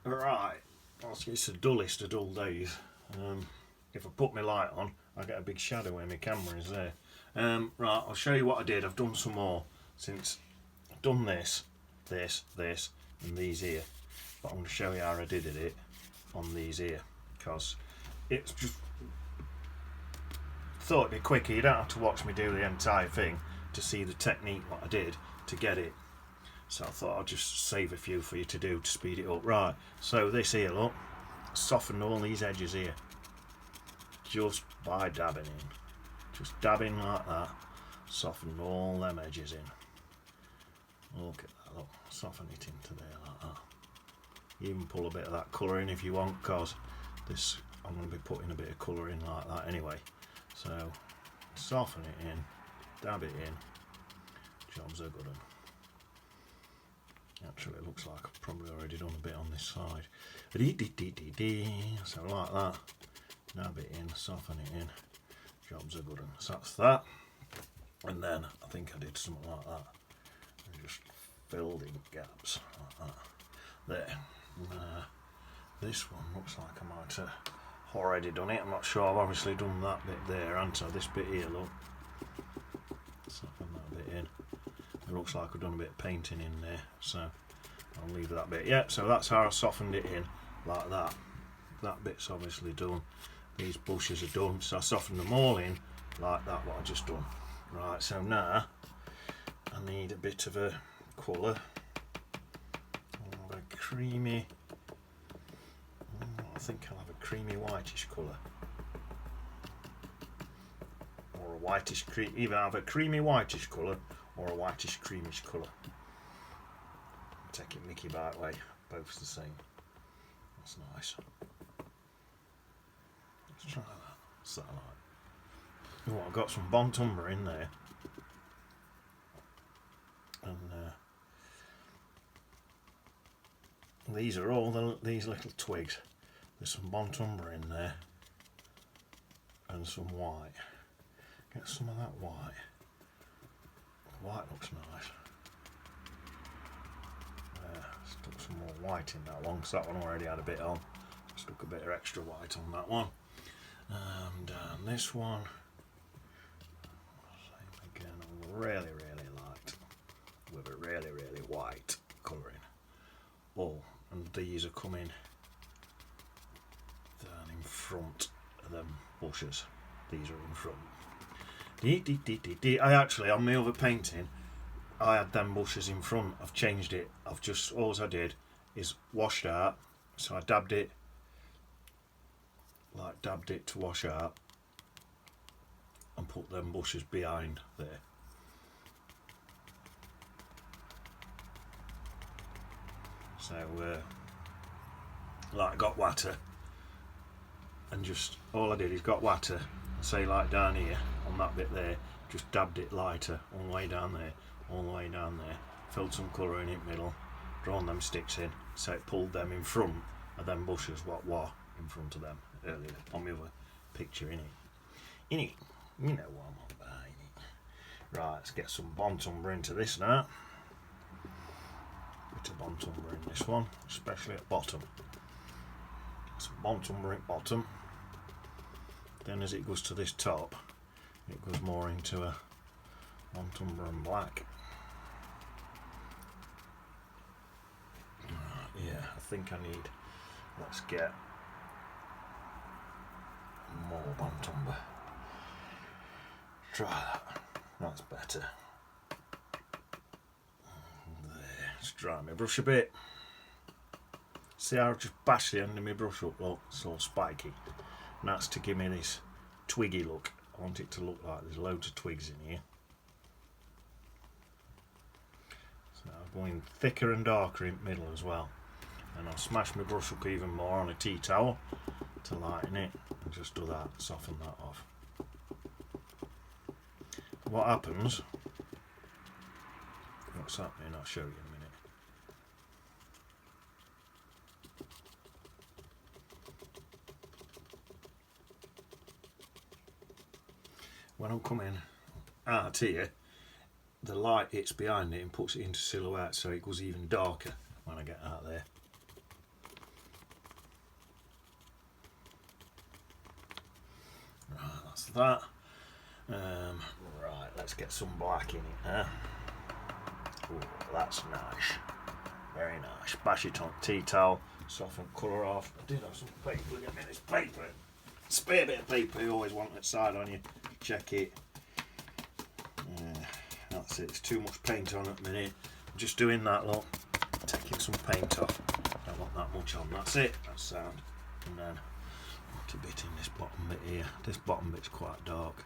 Right, it's the dullest of dull days. If I put my light on, I get a big shadow where my camera is there. Right, I'll show you what I did. I've done some more since I've done this, and these here. But I'm going to show you how I did it on these here, because it's just thought it'd be quicker. You don't have to watch me do the entire thing to see the technique what I did to get it. So I thought I'd just save a few for you to do to speed it up. Right, so this here, look, soften all these edges here just by dabbing in. Just dabbing like that, soften all them edges in. Look at that, look, soften it into there like that. You even pull a bit of that colour in if you want, because this I'm going to be putting a bit of colour in like that anyway. So soften it in, dab it in, jobs are good. Actually, it looks like I've probably already done a bit on this side. So like that, dab it in, soften it in, jobs are good. So that's that. And then I think I did something like that. And just filled in gaps like that. There. This one looks like I might have already done it. I'm not sure. I've obviously done that bit there, haven't I? This bit here, look. Soften that bit in. It looks like I've done a bit of painting in there, so I'll leave that bit. Yeah, so that's how I softened it in, like that. That bit's obviously done. These bushes are done, so I softened them all in like that, what I just done. Right, so now I need a bit of a colour. I'll have a creamy, I think I'll have a creamy whitish colour. Or a whitish cream, either have a creamy whitish colour or a whitish creamish colour. Take it Mickey Bite way, both the same. That's nice. Let's try that. What's that like? Oh, I've got some Bon Umber in there. And these are all these little twigs. There's some Bon Umber in there. And some white. Get some of that white. White looks nice. Stuck some more white in that one because that one already had a bit on. Stuck a bit of extra white on that one. And this one, same again, I really liked with a really white colouring. Oh, and these are coming down in front of them bushes. These are in front. I actually, on my other painting, I had them bushes in front. I've changed it. All I did is washed out. So I dabbed it to wash out and put them bushes behind there. So like got water and just all I did is got water, say like down here on that bit there, just dabbed it lighter all the way down there, filled some colour in it middle, drawn them sticks in, so it pulled them in front of them bushes what were in front of them earlier on my other picture innit, you know what I'm on about innit. Right, let's get some Bon Umber into this now. Bit of Bon Umber in this one, especially at bottom. Some Bon Umber at bottom. Then as it goes to this top, it goes more into a Bon Umber and black. Yeah, I think I need, let's get more Bon Umber. Try that, that's better. There, let's dry my brush a bit. See how I just bash the end of my brush up, look, it's all spiky. And that's to give me this twiggy look. I want it to look like there's loads of twigs in here. So I'm going thicker and darker in the middle as well. And I'll smash my brush up even more on a tea towel to lighten it. And just do that, soften that off. What happens, what's happening, I'll show you in a minute. When I'm coming out here, the light hits behind it and puts it into silhouette, so it goes even darker when I get out there. Right, that's that. Right, let's get some black in it now. Ooh, that's nice. Very nice. Bash it on tea towel, soften colour off. I did have some paper. Get me this paper. Spare bit of paper you always want outside on you. Check it. That's it. It's too much paint on at the minute. I'm just doing that, look. Taking some paint off. Don't want that much on. That's it. That's sound. And then a bit in this bottom bit here. This bottom bit's quite dark.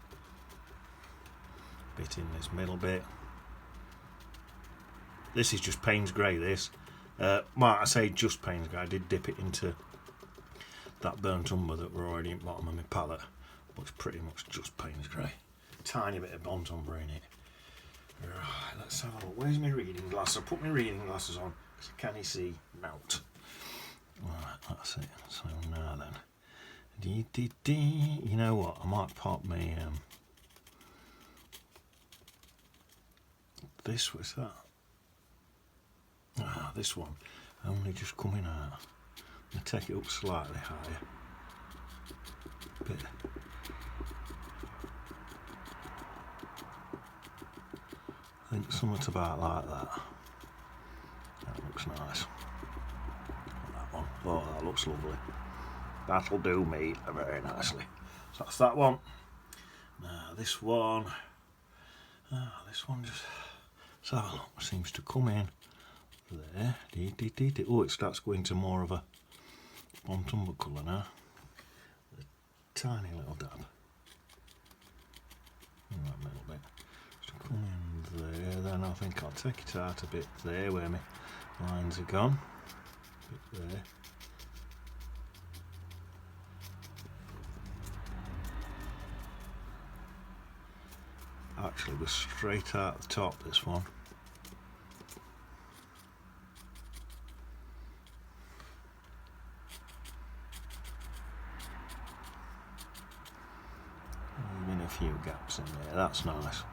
Bit in this middle bit. This is just Payne's Grey, this. Well, I say just Payne's Grey. I did dip it into that burnt umber that were already in the bottom of my palette. But it's pretty much just Payne's Grey. Tiny bit of burnt umber in it. Right, let's have a look. Where's my reading glass? I put my reading glasses on because I can't see melt. Right, that's it. So now then. You know what? I might pop me. This was that. Ah, this one. Only just coming out. I'm going to take it up slightly higher. Bit. I think something about like that. That looks nice. That one. Oh, that looks lovely. That'll do me very nicely. So that's that one. Now this one. This one just. Let's have a look. Seems to come in there. Oh, it starts going to more of a burnt umber colour now. A tiny little dab. In that middle bit. Just come in there. Then I think I'll take it out a bit there where my lines are gone. A bit there. Actually, we're straight out the top, this one. Even a few gaps in there, that's nice.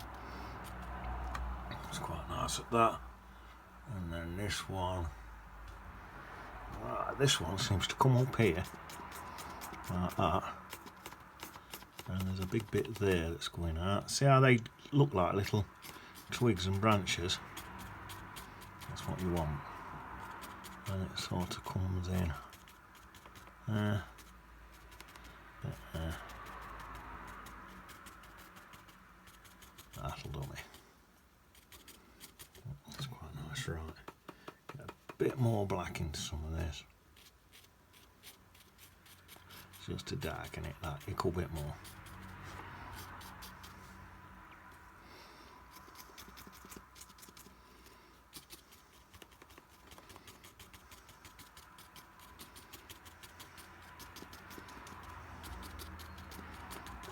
It's quite nice at that. And then this one. Right, this one seems to come up here, like that. And there's a big bit there that's going out. See how they look like little twigs and branches? That's what you want. And it sort of comes in. That'll do me. That's quite nice, right. Get a bit more black into some of this. Just to darken it that little bit more.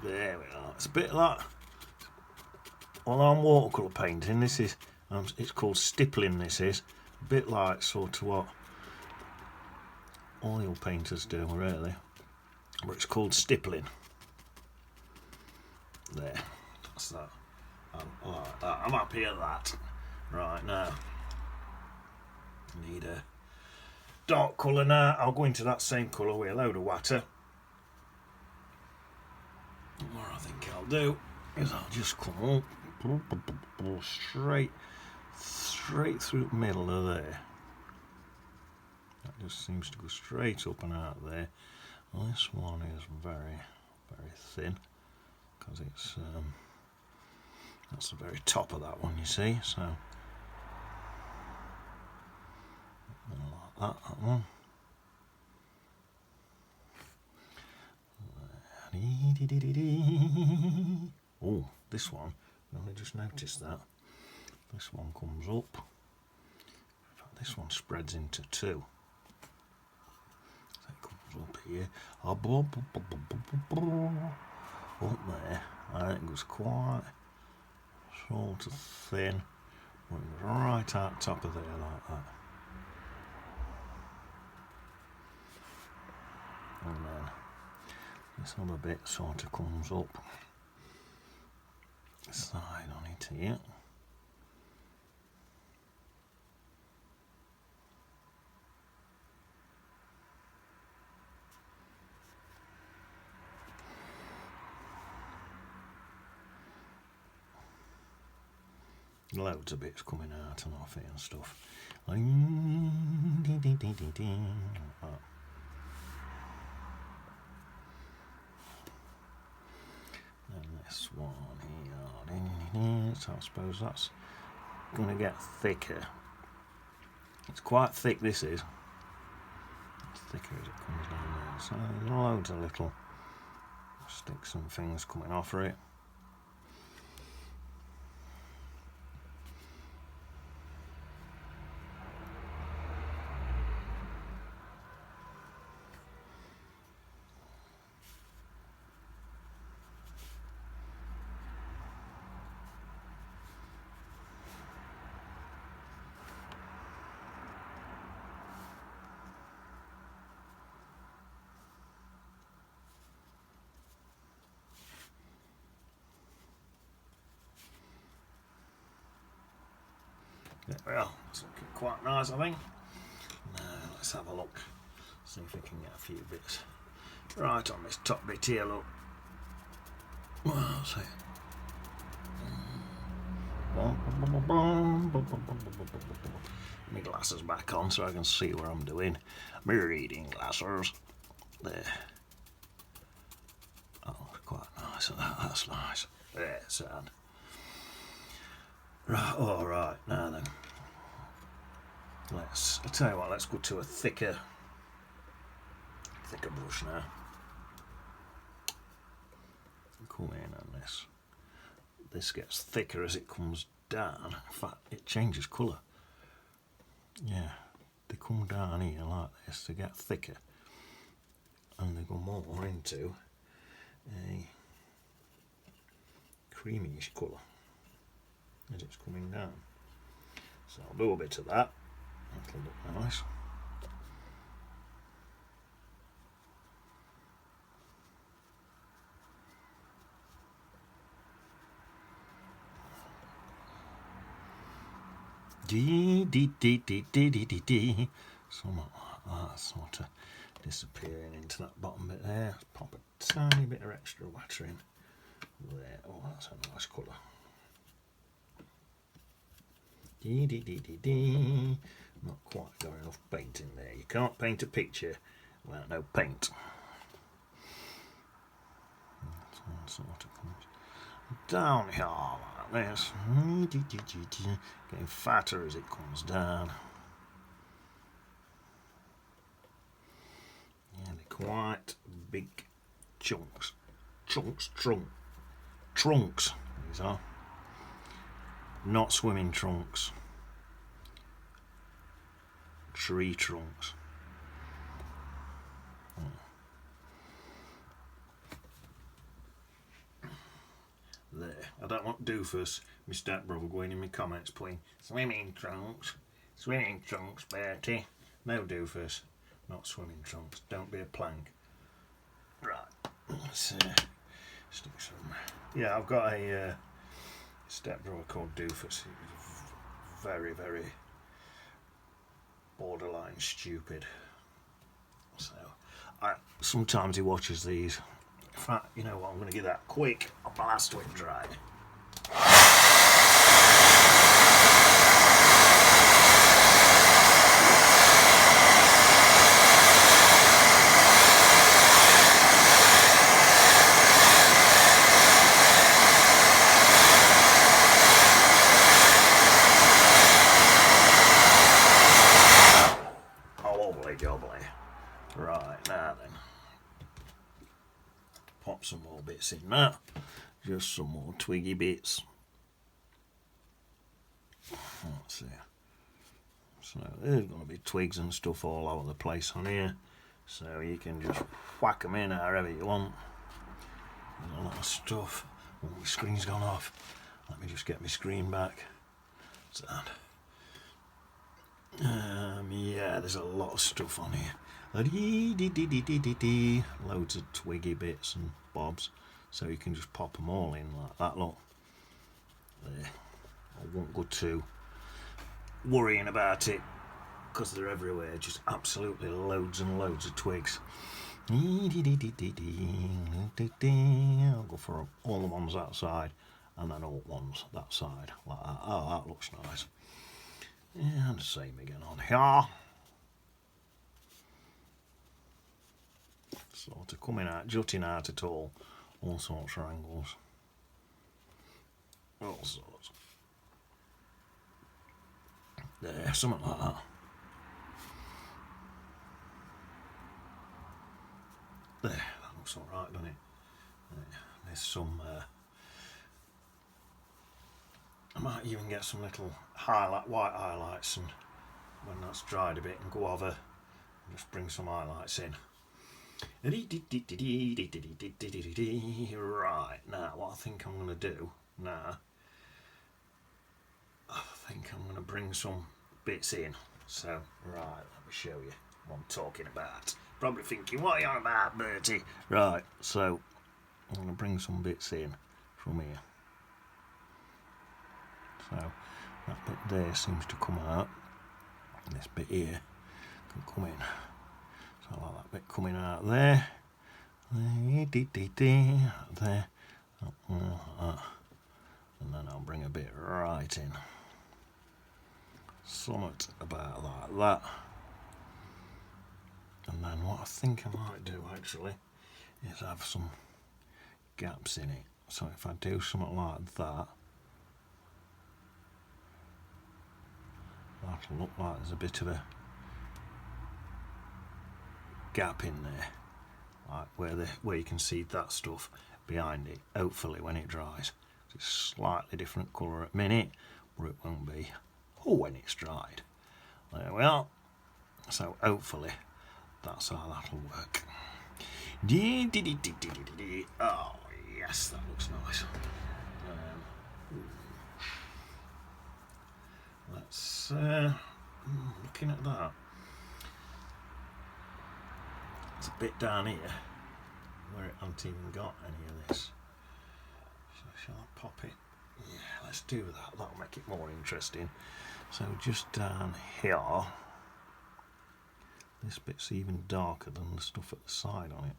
There we are. It's a bit like, well, I'm watercolour painting. This is, it's called stippling. This is a bit like sort of what oil painters do, really. But it's called stippling. There, that's that. I like that. I'm happy at that. Right, now need a dark colour now. I'll go into that same colour with a load of water. What I think I'll do is I'll just come up straight through the middle of there. That just seems to go straight up and out there. Well, this one is very, very thin because it's that's the very top of that one, you see. So like that one. Oh, this one, I only just noticed that. This one comes up. In fact, this one spreads into two. So it comes up here. Up there. I think it was quite sort of thin. Went right out top of there like that. And then this other bit sort of comes up side on it here. Loads of bits coming out and off it and stuff. Like, and this one here, so I suppose that's going to get thicker. It's quite thick, this is. It's thicker as it comes down there. So there's loads of little sticks and things coming off of it. There we are, it's looking quite nice, I think. Now let's have a look, see if we can get a few bits right on this top bit here. Look, well, see. My glasses back on so I can see what I'm doing. My reading glasses. There. Oh, quite nice. That's nice. There, sound. Right, alright, now then. I'll tell you what, let's go to a thicker brush now. Come in on this. This gets thicker as it comes down. In fact, it changes colour. Yeah, they come down here like this to get thicker. And they go more into a creamy-ish colour as it's coming down. So I'll do a bit of that. That'll look nice. Somewhat like that, sort of disappearing into that bottom bit there. Pop a tiny bit of extra water in there. Oh, that's a nice colour. Not quite got enough paint in there. You can't paint a picture without no paint. So sort of comes down here like this. Getting fatter as it comes down. Yeah, they're quite big chunks. Trunks, these are. Not swimming trunks. Tree trunks. There. I don't want doofus, my stepbrother, going in my comments playing swimming trunks, Bertie. No doofus, not swimming trunks. Don't be a plank. Right. Let's stick some. Yeah, I've got a stepbrother called Doofus. He's very, very borderline stupid. So, sometimes he watches these. In fact, you know what? I'm going to give that quick blast to it dry. Right, now then, pop some more bits in that, just some more twiggy bits. Let's see. So there's going to be twigs and stuff all over the place on here, so you can just whack them in however you want. There's a lot of stuff. Oh, my screen's gone off. Let me just get my screen back. Yeah, there's a lot of stuff on here. Loads of twiggy bits and bobs, so you can just pop them all in like that. Look, there. I won't go too worrying about it because they're everywhere. Just absolutely loads and loads of twigs. I'll go for all the ones outside and then all ones that side like that. Oh, that looks nice. And the same again on here. Sort of coming out, jutting out at all sorts of angles. All sorts. There, something like that. There, that looks alright, doesn't it? There's some, I might even get some little white highlights, and when that's dried a bit, and go over and just bring some highlights in. Right, now what I think I'm going to do now, I think I'm going to bring some bits in. So, right, let me show you what I'm talking about. Probably thinking, what are you on about, Bertie? Right, so I'm going to bring some bits in from here. So that bit there seems to come out, and this bit here can come in. So I like that bit coming out there. There. And then I'll bring a bit right in. Somewhat about like that. And then what I think I might do actually is have some gaps in it. So if I do something like that, that'll look like there's a bit of a gap in there, like where you can see that stuff behind it. Hopefully when it dries, it's a slightly different colour at minute, but it won't be when it's dried. There we are. So hopefully that's how that'll work. Oh yes, that looks nice. Let's looking at that. There's a bit down here where it hasn't even got any of this. So shall I pop it? Yeah, let's do that. That'll make it more interesting. So just down here, this bit's even darker than the stuff at the side on it.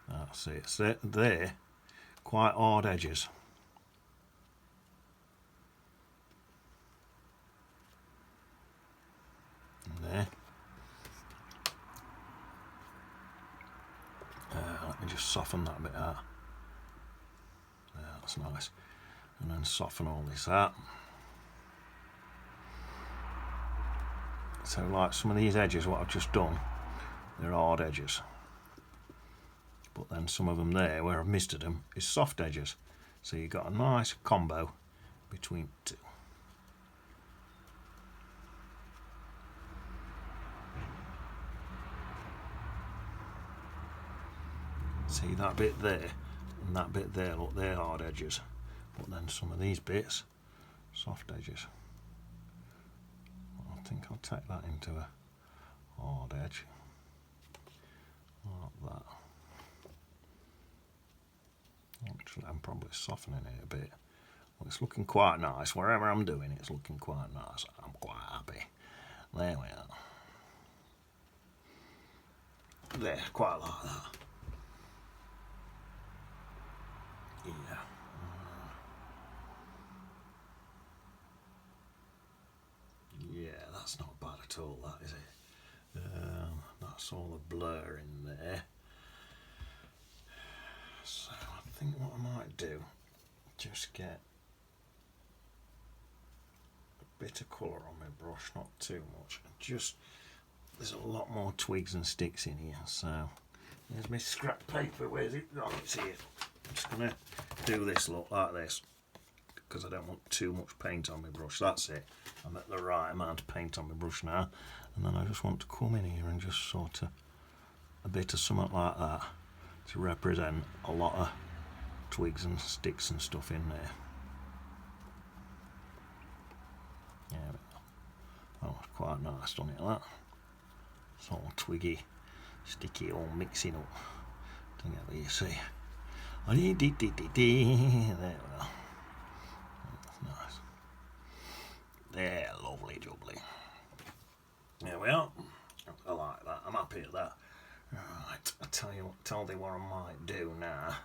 That's it. So they're quite hard edges. And there. Let me just soften that bit out. Yeah, that's nice. And then soften all this out. So like some of these edges, what I've just done, they're hard edges. But then some of them there, where I've misted them, is soft edges. So you've got a nice combo between two. See that bit there and that bit there, look, they're hard edges. But then some of these bits, soft edges. I think I'll take that into a hard edge. Like that. Actually, I'm probably softening it a bit. Well, it's looking quite nice. Wherever I'm doing it, it's looking quite nice. I'm quite happy. There we are. There, quite like that. Yeah. Yeah, that's not bad at all, that is it? That's all the blur in there. So I think what I might do, just get a bit of colour on my brush, not too much. Just, there's a lot more twigs and sticks in here, so there's my scrap paper. Where's it? Oh, it's here. I'm just going to do this look like this, because I don't want too much paint on my brush. That's it. I'm at the right amount of paint on my brush now, and then I just want to come in here and just sort of a bit of something like that to represent a lot of twigs and sticks and stuff in there. Yeah, that was quite nice, doesn't it, that? sort of twiggy, sticky, all mixing up together, you see. There we are. That's nice. There, lovely jubbly. There we are. I like that. I'm happy at that. Right, I tell you what I might do now.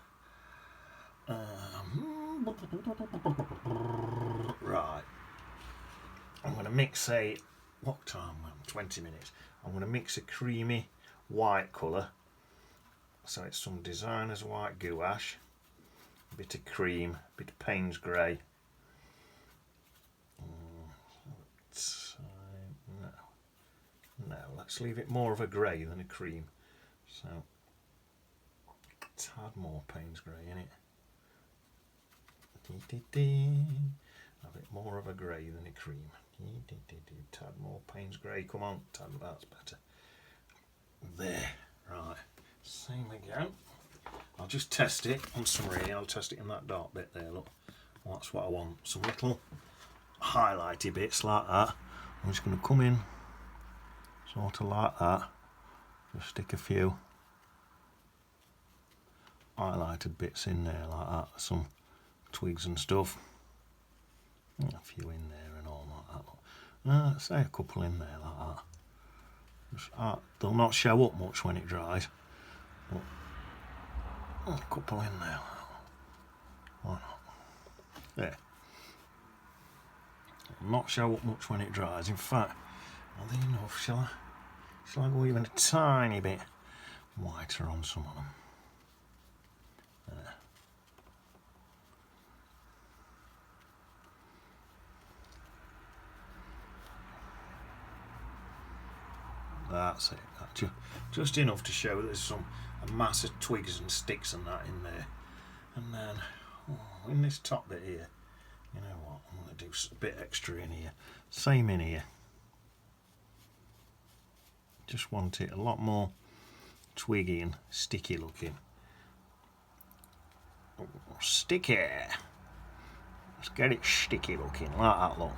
Right. I'm going to mix what time? 20 minutes. I'm going to mix a creamy white colour. So it's some designer's white gouache, a bit of cream, a bit of Payne's grey. No, let's leave it more of a grey than a cream. So, a tad more Payne's grey in it. A bit more of a grey than a cream. Tad more Payne's grey, come on, tad, that's better. There, right, same again. I'll just test it on some really, I'll test it in that dark bit there, look. Well, that's what I want, some little highlighty bits like that. I'm just going to come in sort of like that, just stick a few highlighted bits in there like that, some twigs and stuff, a few in there and all like that. Say a couple in there like that. Just, they'll not show up much when it dries, but a couple in there. Why not? There. It'll not show up much when it dries. In fact, oddly enough, shall I go even a tiny bit whiter on some of them? There. That's it. Just enough to show there's a mass of twigs and sticks and that in there. And then in this top bit here, you know what? I'm going to do a bit extra in here. Same in here. Just want it a lot more twiggy and sticky looking. Sticky. Let's get it sticky looking like that, look.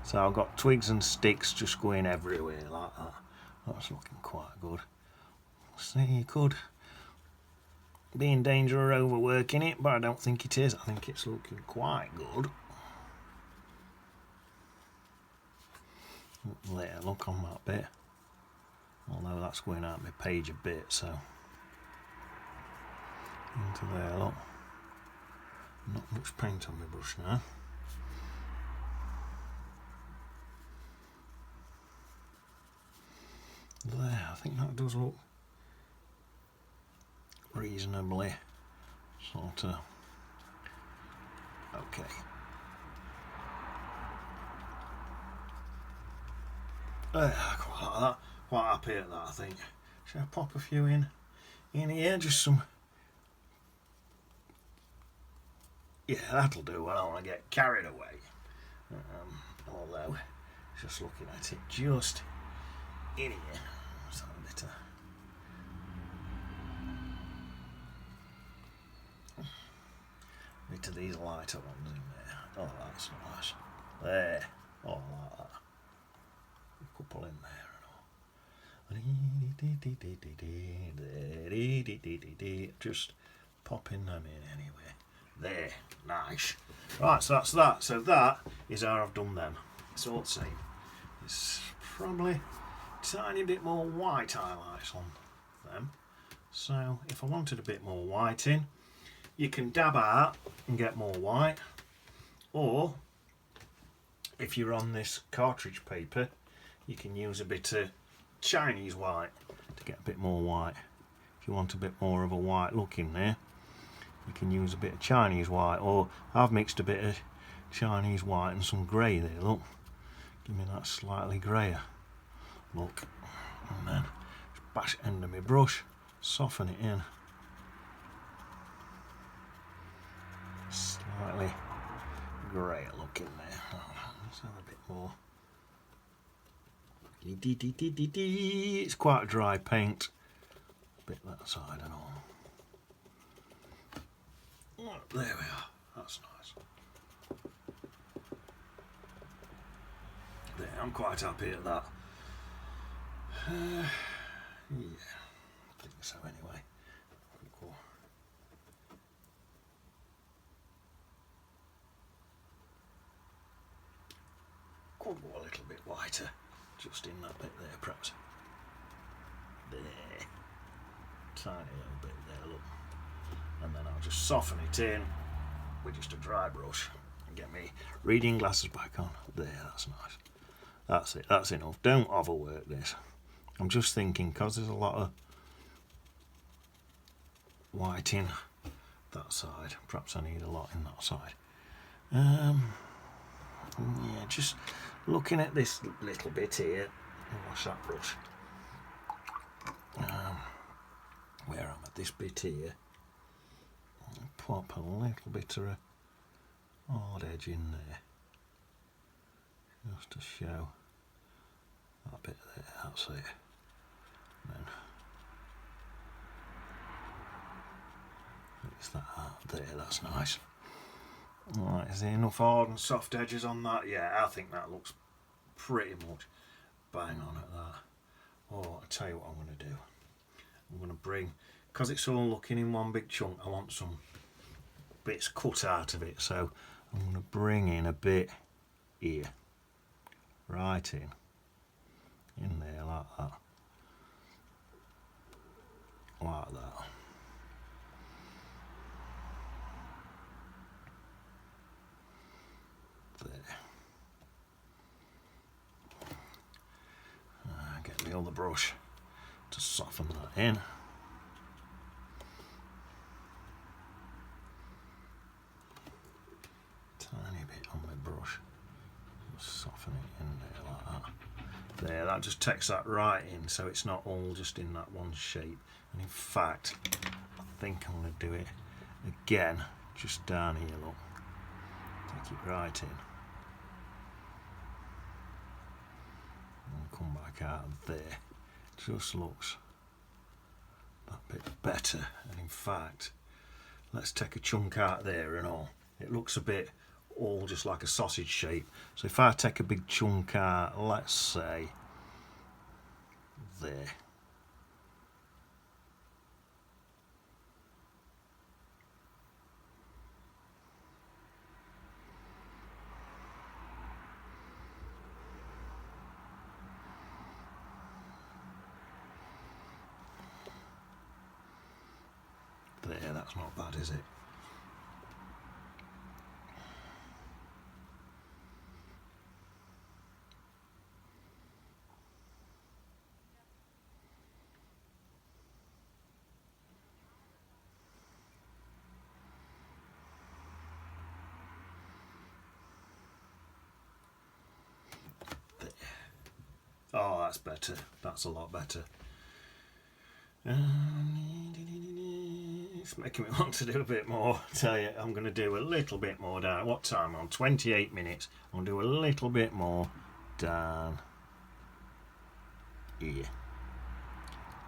So I've got twigs and sticks just going everywhere like that. That's looking quite good. See, you could be in danger of overworking it, but I don't think it is. I think it's looking quite good. There, look on that bit. Although that's going out my page a bit, so into there, look. Not much paint on my brush now. There, I think that does look reasonably sort of okay. There, quite like that. Quite happy at that, I think. Should I pop a few in here? Just some. Yeah, that'll do. I don't want to get carried away. Although, just looking at it, just in here. So a bit of these lighter ones in there. Oh, that's nice. There. Oh, like that. A couple in there. Just popping them in anyway. There, nice. Right, so that's that. So that is how I've done them. It's all the same. It's probably a tiny bit more white highlights on them. So if I wanted a bit more white in, you can dab out and get more white. Or if you're on this cartridge paper, you can use a bit of Chinese white to get a bit more white. If you want a bit more of a white look in there, you can use a bit of Chinese white, or I've mixed a bit of Chinese white and some grey there, look. Give me that slightly greyer look. And then just bash it into my brush, soften it in. Slightly greyer look in there. Let's have a bit more. It's quite a dry paint. A bit that side and all. Oh, there we are. That's nice. There, I'm quite happy at that. Yeah, I think so anyway. Could go a little bit whiter, just in that bit there perhaps. There. Tiny little bit there, look. And then I'll just soften it in with just a dry brush and get me reading glasses back on. There, that's nice. That's it, that's enough. Don't overwork this. I'm just thinking, because there's a lot of white in that side, perhaps I need a lot in that side. Yeah, just looking at this little bit here, wash that brush. Where I'm at this bit here, I'll pop a little bit of a hard edge in there, just to show that bit there, that's it. And then it's that there, that's nice. Right, is there enough hard and soft edges on that? Yeah, I think that looks pretty much bang on at that. Oh, I'll tell you what I'm going to do. I'm going to bring, because it's all looking in one big chunk, I want some bits cut out of it. So I'm going to bring in a bit here, right in there like that. Like that. There. Get the other brush to soften that in. Tiny bit on my brush. Just soften it in there like that. There, that just takes that right in, so it's not all just in that one shape. And in fact, I think I'm going to do it again, just down here, look. Take it right in. And come back out of there. Just looks that bit better. And in fact, let's take a chunk out there and all. It looks a bit all just like a sausage shape. So if I take a big chunk out, let's say there. There, that's not bad, is it? There. Oh, that's better. That's a lot better. It's making me want to do a bit more. Tell you, I'm going to do a little bit more down. What time? On 28 minutes. I'm going to do a little bit more down here.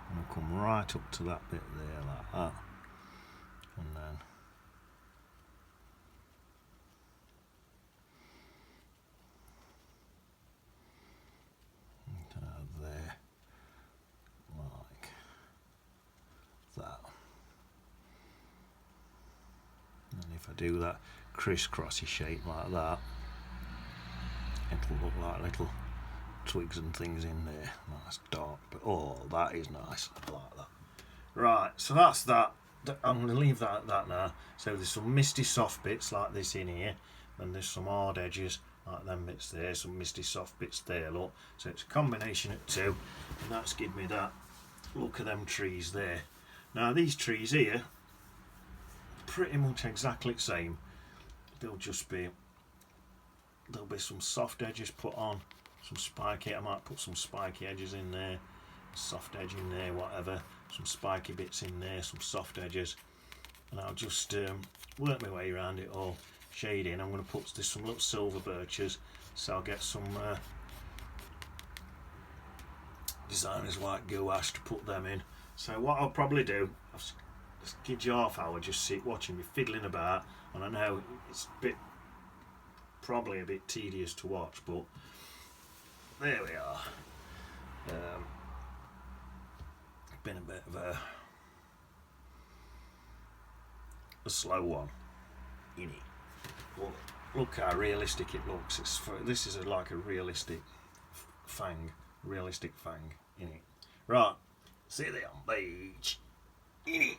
I'm going to come right up to that bit there like that. And then down there like that. And if I do that crisscrossy shape like that, it'll look like little twigs and things in there. Nice dark, but oh, that is nice. I like that. Right, so that's that. I'm going to leave that at that now. So there's some misty soft bits like this in here, and there's some hard edges like them bits there, some misty soft bits there, look. So it's a combination of two, and that's given me that look of them trees there. Now these trees here, pretty much exactly the same. There'll be some soft edges put on, some spiky. I might put some spiky edges in there, soft edge in there, whatever. Some spiky bits in there, some soft edges, and I'll just work my way around it all. Shading. I'm going to put some little silver birches, so I'll get some designer's white gouache to put them in. So what I'll probably do, I'll just give you half hour, just sit watching me fiddling about, and I know it's probably a bit tedious to watch, but there we are. been a bit of a slow one in it. But look how realistic it looks. This is like a realistic fang in it. Right, see you there on beach. In it.